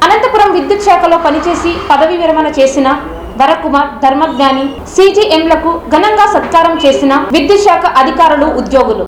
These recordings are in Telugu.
అనంతపురం విద్యుత్ శాఖలో పనిచేసి పదవి విరమణ చేసిన వరకుమార్, ధర్మజ్ఞాని, సిజిఎంలకు ఘనంగా సత్కారం చేసిన విద్యుత్ శాఖ అధికారులు, ఉద్యోగులు.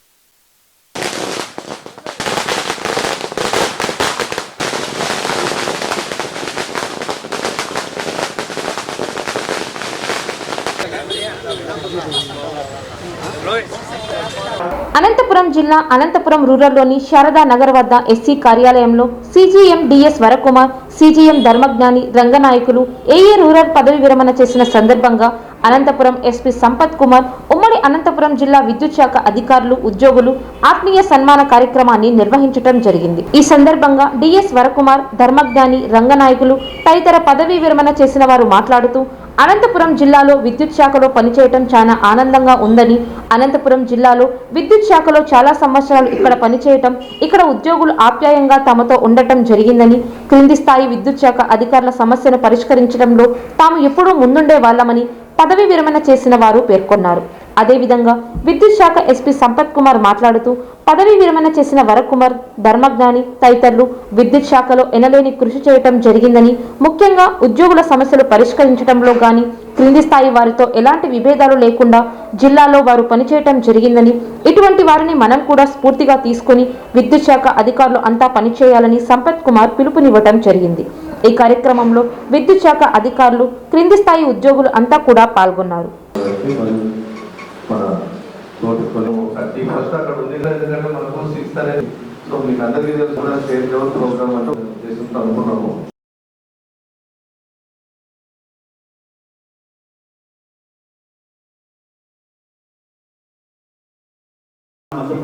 అనంతపురం జిల్లా అనంతపురం రూరల్లోని శారదా నగర్ వద్ద ఎస్సీ కార్యాలయంలో CGM D S Varakumar, CGM Dharmagnani, Ranganayakulu A A rural పదవి విరమణ చేసిన సందర్భంగా అనంతపురం ఎస్పీ సంపత్ కుమార్, ఉమ్మడి అనంతపురం జిల్లా విద్యుత్ శాఖ అధికారులు, ఉద్యోగులు ఆత్మీయ సన్మాన కార్యక్రమాన్ని నిర్వహించడం జరిగింది. ఈ సందర్భంగా డిఎస్ వరకుమార్, ధర్మజ్ఞాని, రంగనాయకులు తదితర పదవి విరమణ చేసిన వారు మాట్లాడుతూ అనంతపురం జిల్లాలో విద్యుత్ శాఖలో పనిచేయటం చాలా ఆనందంగా ఉందని, అనంతపురం జిల్లాలో విద్యుత్ శాఖలో చాలా సంవత్సరాలు ఇక్కడ పనిచేయటం, ఇక్కడ ఉద్యోగులు ఆప్యాయంగా తమతో ఉండటం జరిగిందని, క్రింది స్థాయి విద్యుత్ శాఖ అధికారుల సమస్యను పరిష్కరించడంలో తాము ఎప్పుడూ ముందుండే వాళ్ళమని పదవి విరమణ చేసిన వారు పేర్కొన్నారు. అదేవిధంగా విద్యుత్ శాఖ ఎస్పీ సంపత్ కుమార్ మాట్లాడుతూ పదవి విరమణ చేసిన వరకుమార్, ధర్మజ్ఞాని తదితరులు విద్యుత్ శాఖలో ఎనలేని కృషి చేయటం జరిగిందని, ముఖ్యంగా ఉద్యోగుల సమస్యలు పరిష్కరించడంలో గాని క్రింది స్థాయి వారితో ఎలాంటి విభేదాలు లేకుండా జిల్లాలో వారు పనిచేయటం జరిగిందని, ఇటువంటి వారిని మనం కూడా స్ఫూర్తిగా తీసుకుని విద్యుత్ శాఖ అధికారులు అంతా పనిచేయాలని సంపత్ కుమార్ పిలుపునివ్వటం జరిగింది. ఈ కార్యక్రమంలో విద్యుత్ శాఖ అధికారులు, క్రింది స్థాయి ఉద్యోగులు అంతా కూడా పాల్గొన్నారు.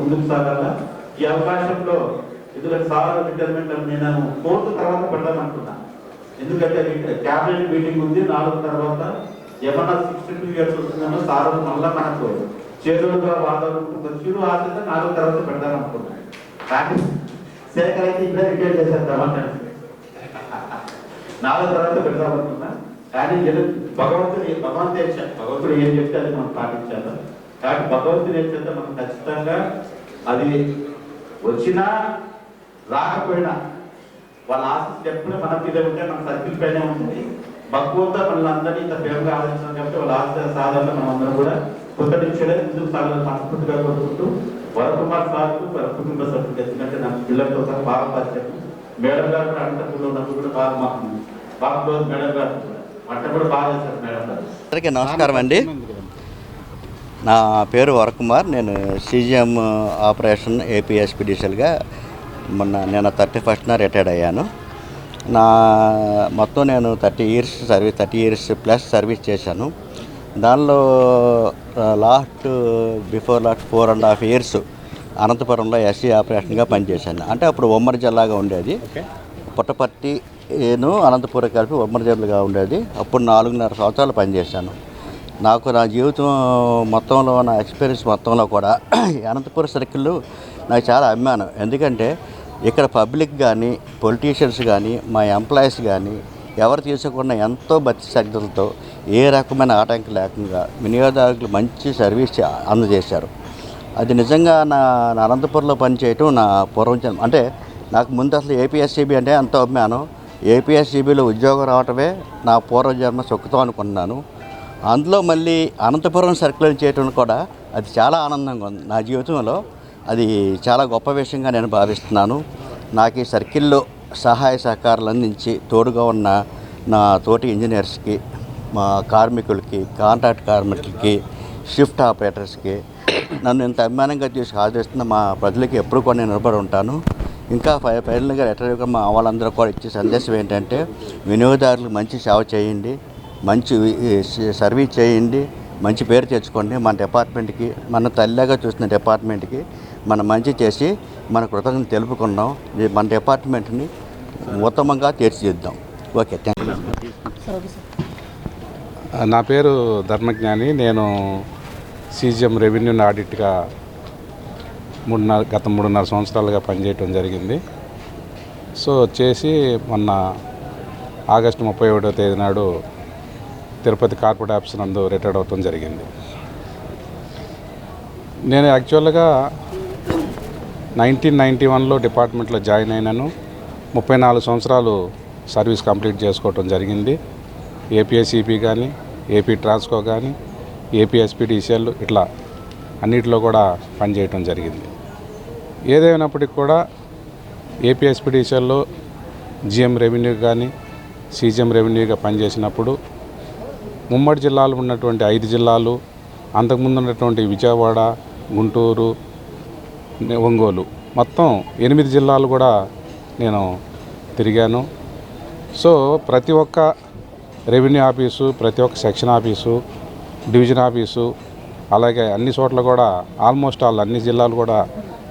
ముందుకు సాగాల. ఈ అవకాశంలో ఎందుకంటే సార్ రిటైర్మెంట్ నేను 4th తర్వాత పెడదామనుకున్నా. ఎందుకంటే క్యాబినెట్ మీటింగ్ ఉంది 4 తర్వాత. ఏమన్నా 62 ఇయర్స్ వస్తుందన్నా సార్ మళ్ళా మనకు చేతులుగా వాతావరణం వచ్చి ఆశతో 4 తర్వాత పెడదామనుకున్నా. కానీ శేఖర్ అయితే ఇప్పుడే రిటైర్ చేసేద్దామని 4 తర్వాత పెడదామనుకున్నా. కానీ భగవంతుడు ఏం చెప్తే అది మనం పాటించాలి. కాబట్టి భగవంతుడు ఏం చెప్తే మనం ఖచ్చితంగా అది వచ్చినా రాకపోయినా వాళ్ళ ఆశిస్ ఎప్పుడు మన మీద ఉంటే మన సర్కిల్ పైన ఉంటుంది. భగవంతా మనల్ని అందరినీ ఇంత ప్రేమగా ఆలోచించాం కాబట్టి వాళ్ళ ఆశ సాధారణ మనం అందరం కూడా కృతజ్ఞతలే ముందుకు సాగాలని మనస్ఫూర్తిగా కోరుకుంటూ వరకుమార్ సార్కు వారి కుటుంబ సభ్యులు ఎందుకంటే నాకు పిల్లలతో బాగా పరిచయం. మేడం గారు కూడా అనంతపురంలో ఉన్నప్పుడు కూడా బాగా క్లోజ్. మేడం గారు వంట కూడా బాగా చేశారు. మేడం గారు అందరికీ నమస్కారం అండి. నా పేరు వరకుమార్. నేను సిజిఎం ఆపరేషన్ ఏపీఎస్పీడీసీఎల్గా నేను 31st రిటైర్డ్ అయ్యాను. మొత్తం నేను 30 ఇయర్స్ ప్లస్ సర్వీస్ చేశాను. దానిలో బిఫోర్ లాస్ట్ 4.5 years అనంతపురంలో ఎస్సీ ఆపరేషన్గా పనిచేశాను. అంటే అప్పుడు ఉమ్మడి జిల్లాగా ఉండేది. పుట్టపర్తి అనంతపురం కలిపి ఉమ్మడి జిల్లాగా ఉండేది. అప్పుడు 4.5 సంవత్సరాలు పనిచేశాను. నాకు నా జీవితం మొత్తంలో, నా ఎక్స్పీరియన్స్ మొత్తంలో కూడా అనంతపురం సర్కిల్ నాకు చాలా అభిమానం. ఎందుకంటే ఇక్కడ పబ్లిక్ కానీ, పొలిటీషియన్స్ కానీ, మా ఎంప్లాయీస్ కానీ ఎవరు తీసుకోకుండా ఎంతో భక్తి శ్రద్ధలతో ఏ రకమైన ఆటంకం లేకుండా వినియోగదారులకు మంచి సర్వీస్ అందజేశారు. అది నిజంగా నా అనంతపురంలో పనిచేయటం నా పూర్వజన్మ. అంటే నాకు ముందు అసలు ఏపీఎస్సీబీ అంటే ఎంతో అభిమానం. ఏపీఎస్సీబీలో ఉద్యోగం రావటమే నా పూర్వజన్మ సుఖతం అనుకున్నాను. అందులో మళ్ళీ అనంతపురం సర్కిల్ చేయటం కూడా అది చాలా ఆనందంగా ఉంది. నా జీవితంలో అది చాలా గొప్ప విషయంగా నేను భావిస్తున్నాను. నాకు ఈ సర్కిల్లో సహాయ సహకారాలు అందించి తోడుగా ఉన్న నా తోటి ఇంజనీర్స్కి, మా కార్మికులకి, కాంట్రాక్ట్ కార్మికులకి, షిఫ్ట్ ఆపరేటర్స్కి, నన్ను ఇంత అభిమానంగా చూసి ఆదరిస్తున్న మా ప్రజలకి ఎప్పుడు కూడా నేను నిలబడి ఉంటాను. ఇంకా ఫైనల్గా రిటైర్గా మా వాళ్ళందరూ కూడా ఇచ్చే సందేశం ఏంటంటే వినియోగదారులకు మంచి సేవ చేయండి, మంచి సర్వీస్ చేయండి, మంచి పేరు తెచ్చుకోండి. మన డిపార్ట్మెంట్కి, మన తల్లిగా చూసిన డిపార్ట్మెంట్కి మనం మంచి చేసి మన కృతజ్ఞతలు తెలుపుకున్నాం. మన డిపార్ట్మెంట్ని ఉత్తమంగా తీర్చిదిద్దాం. Okay, thank you. నా పేరు ధర్మజ్ఞాని. నేను సిజిఎం రెవెన్యూ ఆడిట్గా గత 3.5 సంవత్సరాలుగా పనిచేయటం జరిగింది. సో చేసి మొన్న ఆగస్టు 31వ తేదీ నాడు తిరుపతి కార్పొరేట్ ఆఫీస్ నందు రిటైర్డ్ అవటం జరిగింది. నేను యాక్చువల్గా 1991లో డిపార్ట్మెంట్లో జాయిన్ అయినాను. 34 సంవత్సరాలు సర్వీస్ కంప్లీట్ చేసుకోవటం జరిగింది. ఏపీఎస్ఈపీ కానీ, ఏపీ ట్రాన్స్కో కానీ, ఏపీఎస్పీడీసీఎల్ ఇట్లా అన్నిటిలో కూడా పనిచేయటం జరిగింది. ఏదైనప్పటికీ కూడా ఏపీఎస్పీడీసీఎల్లో జిఎం రెవెన్యూ కానీ, సీజీఎం రెవెన్యూగా పనిచేసినప్పుడు ఉమ్మడి జిల్లాలు ఉన్నటువంటి 5 జిల్లాలు, అంతకుముందు ఉన్నటువంటి విజయవాడ, గుంటూరు, ఒంగోలు మొత్తం 8 జిల్లాలు కూడా నేను తిరిగాను. సో ప్రతి ఒక్క రెవెన్యూ ఆఫీసు, ప్రతి ఒక్క సెక్షన్ ఆఫీసు, డివిజన్ ఆఫీసు, అలాగే అన్ని చోట్ల కూడా ఆల్మోస్ట్ అన్ని జిల్లాలు కూడా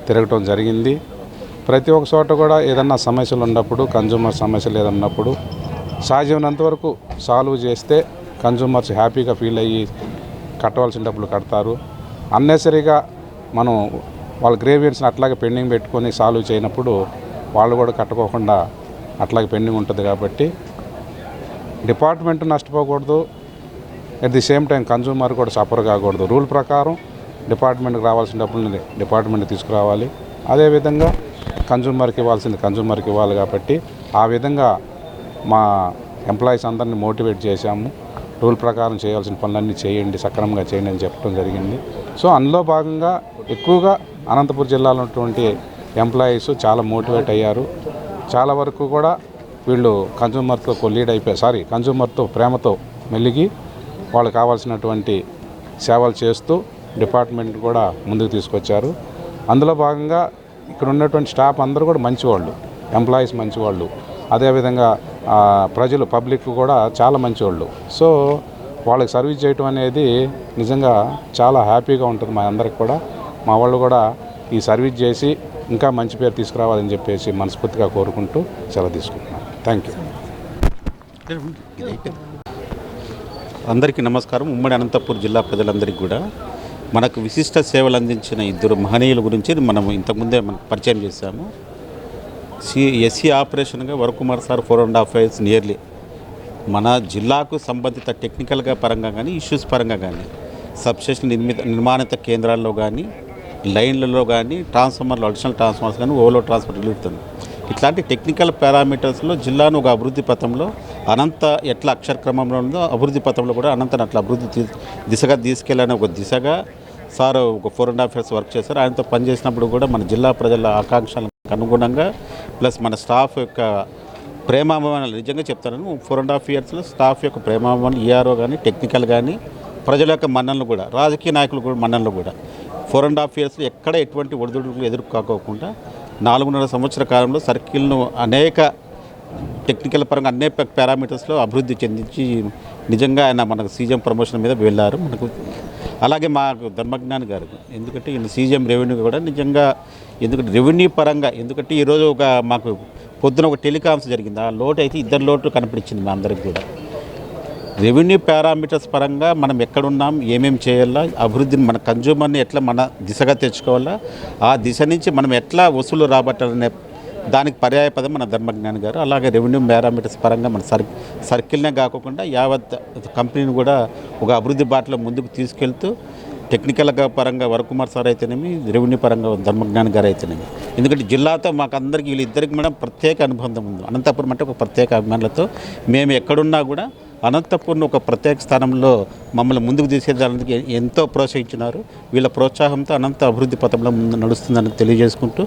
తిరగటం జరిగింది. ప్రతి ఒక్క చోట కూడా ఏదన్నా సమస్యలు ఉన్నప్పుడు, కన్జ్యూమర్ సమస్యలు ఏదన్నా ఉన్నప్పుడు సాధ్యమైనంత వరకు సాల్వ్ చేస్తే కన్జ్యూమర్స్ హ్యాపీగా ఫీల్ అయ్యి కట్టవలసిన డబ్బులు కడతారు. అన్నెసరీగా మనం వాళ్ళ గ్రేవియన్స్ని అట్లాగే పెండింగ్ పెట్టుకొని సాల్వ్ చేయనప్పుడు వాళ్ళు కూడా కట్టుకోకుండా అట్లాగే పెండింగ్ ఉంటుంది. కాబట్టి డిపార్ట్మెంట్ నష్టపోకూడదు, at the same time consumer కూడా సఫర్ కాకూడదు. రూల్ ప్రకారం డిపార్ట్మెంట్కి రావాల్సిన డబ్బుల్ని డిపార్ట్మెంట్ తీసుకురావాలి, అదేవిధంగా కన్జ్యూమర్కి ఇవ్వాల్సింది కన్జ్యూమర్కి ఇవ్వాలి. కాబట్టి ఆ విధంగా మా ఎంప్లాయీస్ అందరినీ మోటివేట్ చేశాము. రూల్ ప్రకారం చేయాల్సిన పనులన్నీ చేయండి, సక్రమంగా చేయండి అని చెప్పడం జరిగింది. సో అందులో భాగంగా ఎక్కువగా అనంతపురం జిల్లాలో ఉన్నటువంటి ఎంప్లాయీస్ చాలా మోటివేట్ అయ్యారు. చాలా వరకు కూడా వీళ్ళు కన్జ్యూమర్తో కన్జ్యూమర్తో ప్రేమతో మెలిగి వాళ్ళు కావాల్సినటువంటి సేవలు చేస్తూ డిపార్ట్మెంట్ కూడా ముందుకు తీసుకొచ్చారు. అందులో భాగంగా ఇక్కడ ఉన్నటువంటి స్టాఫ్ అందరూ కూడా మంచివాళ్ళు, ఎంప్లాయీస్ మంచివాళ్ళు, అదేవిధంగా ప్రజలు పబ్లిక్ కూడా చాలా మంచివాళ్ళు. సో వాళ్ళకి సర్వీస్ చేయటం అనేది నిజంగా చాలా హ్యాపీగా ఉంటుంది మా అందరికి కూడా. మా వాళ్ళు కూడా ఈ సర్వీస్ చేసి ఇంకా మంచి పేరు తీసుకురావాలని చెప్పేసి మనస్ఫూర్తిగా కోరుకుంటూ సెలవు తీసుకుంటున్నాను. Thank you. అందరికీ నమస్కారం. ఉమ్మడి అనంతపురం జిల్లా ప్రజలందరికీ కూడా మనకు విశిష్ట సేవలు అందించిన 2 మహనీయుల గురించి మనం ఇంతకుముందే పరిచయం చేశాము. ఎస్సీ ఆపరేషన్గా వరకుమార్ సార్ 4.5 years నియర్లీ మన జిల్లాకు సంబంధిత టెక్నికల్గా పరంగా కానీ, ఇష్యూస్ పరంగా కానీ, సబ్స్టేషన్ నిర్మాణిత కేంద్రాల్లో కానీ, లైన్లలో కానీ, ట్రాన్స్ఫార్మర్లు, అడిషనల్ ట్రాన్స్ఫార్మర్స్ కానీ, ఓవర్లోడ్ ట్రాన్స్ఫర్ నిలుపుతుంది. ఇట్లాంటి టెక్నికల్ పారామీటర్స్లో జిల్లాను ఒక అభివృద్ధి పథంలో అనంత ఎట్లా అక్షరక్రమంలో ఉందో అభివృద్ధి పథంలో కూడా అనంతను అట్లా అభివృద్ధి దిశగా తీసుకెళ్ళాలని ఒక దిశగా సార్ ఒక 4.5 years వర్క్ చేశారు. ఆయనతో పనిచేసినప్పుడు కూడా మన జిల్లా ప్రజల ఆకాంక్షలకు అనుగుణంగా ప్లస్ మన స్టాఫ్ యొక్క ప్రేమాభిమానాలు నిజంగా చెప్తాను. 4.5 yearsలో స్టాఫ్ యొక్క ప్రేమాభిమానాలు, ఈఆర్ఓ కానీ, టెక్నికల్ కానీ, ప్రజల యొక్క మన్ననలు కూడా, రాజకీయ నాయకులు కూడా మన్ననలు కూడా 4.5 yearsలో ఎక్కడ ఎటువంటి ఒడిదుడుకులు ఎదుర్కోకుండా 4.5 సంవత్సరాల కాలంలో సర్కిల్ను అనేక టెక్నికల్ పరంగా అనేక పారామీటర్స్లో అభివృద్ధి చెందించి నిజంగా ఆయన మనకు సీజీఎం ప్రమోషన్ మీద వెళ్ళారు. మనకు అలాగే మాకు ధర్మజ్ఞాని గారు, ఎందుకంటే ఈయన సీజీఎం రెవెన్యూ కూడా నిజంగా, ఎందుకంటే రెవెన్యూ పరంగా, ఎందుకంటే ఈరోజు మాకు పొద్దున ఒక టెలికామ్స్ జరిగింది. ఆ లోటు అయితే 2 లోటు కనిపించింది మా అందరికి కూడా. రెవెన్యూ పారామీటర్స్ పరంగా మనం ఎక్కడున్నాం, ఏమేమి చేయాలా, అభివృద్ధిని మన కన్జ్యూమర్ని ఎట్లా మన దిశగా తెచ్చుకోవాలా, ఆ దిశ నుంచి మనం ఎట్లా వసూలు రాబట్టాలనే దానికి పర్యాయపదం మన ధర్మజ్ఞాని గారు. అలాగే రెవెన్యూ పారామీటర్స్ పరంగా మన సర్కిల్నే కాకుండా యావత్ కంపెనీని కూడా ఒక అభివృద్ధి బాటలో ముందుకు తీసుకెళ్తూ టెక్నికల్గా పరంగా వరకుమార్ సార్ అయితేనేమి, రెవెన్యూ పరంగా ధర్మజ్ఞాని గారు అయితేనేమి, ఎందుకంటే జిల్లాతో మాకు అందరికీ వీళ్ళిద్దరికి మేడం ప్రత్యేక అనుబంధం ఉంది. అనంతపురం అంటే ఒక ప్రత్యేక అభిమానులతో మేము ఎక్కడున్నా కూడా అనంతపురం ఒక ప్రత్యేక స్థానంలో మమ్మల్ని ముందుకు తీసేదానికి ఎంతో ప్రోత్సహించినారు. వీళ్ళ ప్రోత్సాహంతో అనంత అభివృద్ధి పథంలో ముందు నడుస్తుందని తెలియజేసుకుంటూ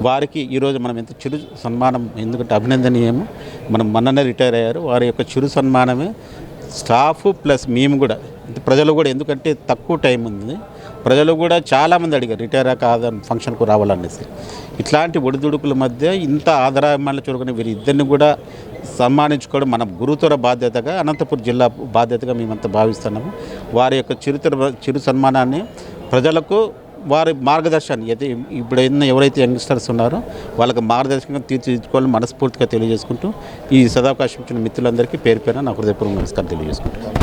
వారికి ఈరోజు మనం ఎంత చిరు సన్మానం, ఎందుకంటే అభినందనీయము, మనం మొన్ననే రిటైర్ అయ్యారు, వారి యొక్క చిరు సన్మానమే స్టాఫ్ ప్లస్ మేము కూడా, ప్రజలు కూడా, ఎందుకంటే తక్కువ టైం ఉంది, ప్రజలు కూడా చాలామంది అడిగారు రిటైర్ కాదని ఫంక్షన్కు రావాలనేసి. ఇట్లాంటి ఒడిదుడుకుల మధ్య ఇంత ఆదరాభిమానులు చూరుకుని వీరిద్దరిని కూడా సన్మానించుకోవడం మన గురుతర బాధ్యతగా, అనంతపురం జిల్లా బాధ్యతగా మేమంతా భావిస్తున్నాము. వారి యొక్క చిరు సన్మానాన్ని ప్రజలకు వారి మార్గదర్శనాన్ని ఇప్పుడు ఎవరైతే యంగ్స్టర్స్ ఉన్నారో వాళ్ళకి మార్గదర్శకంగా తీర్చిదిద్దుకోవాలని మనస్ఫూర్తిగా తెలియజేసుకుంటూ ఈ సదావకాశం ఇచ్చిన మిత్రులందరికీ పేరు పేరున నా హృదయపూర్వక నమస్కారం తెలియజేసుకుంటాను.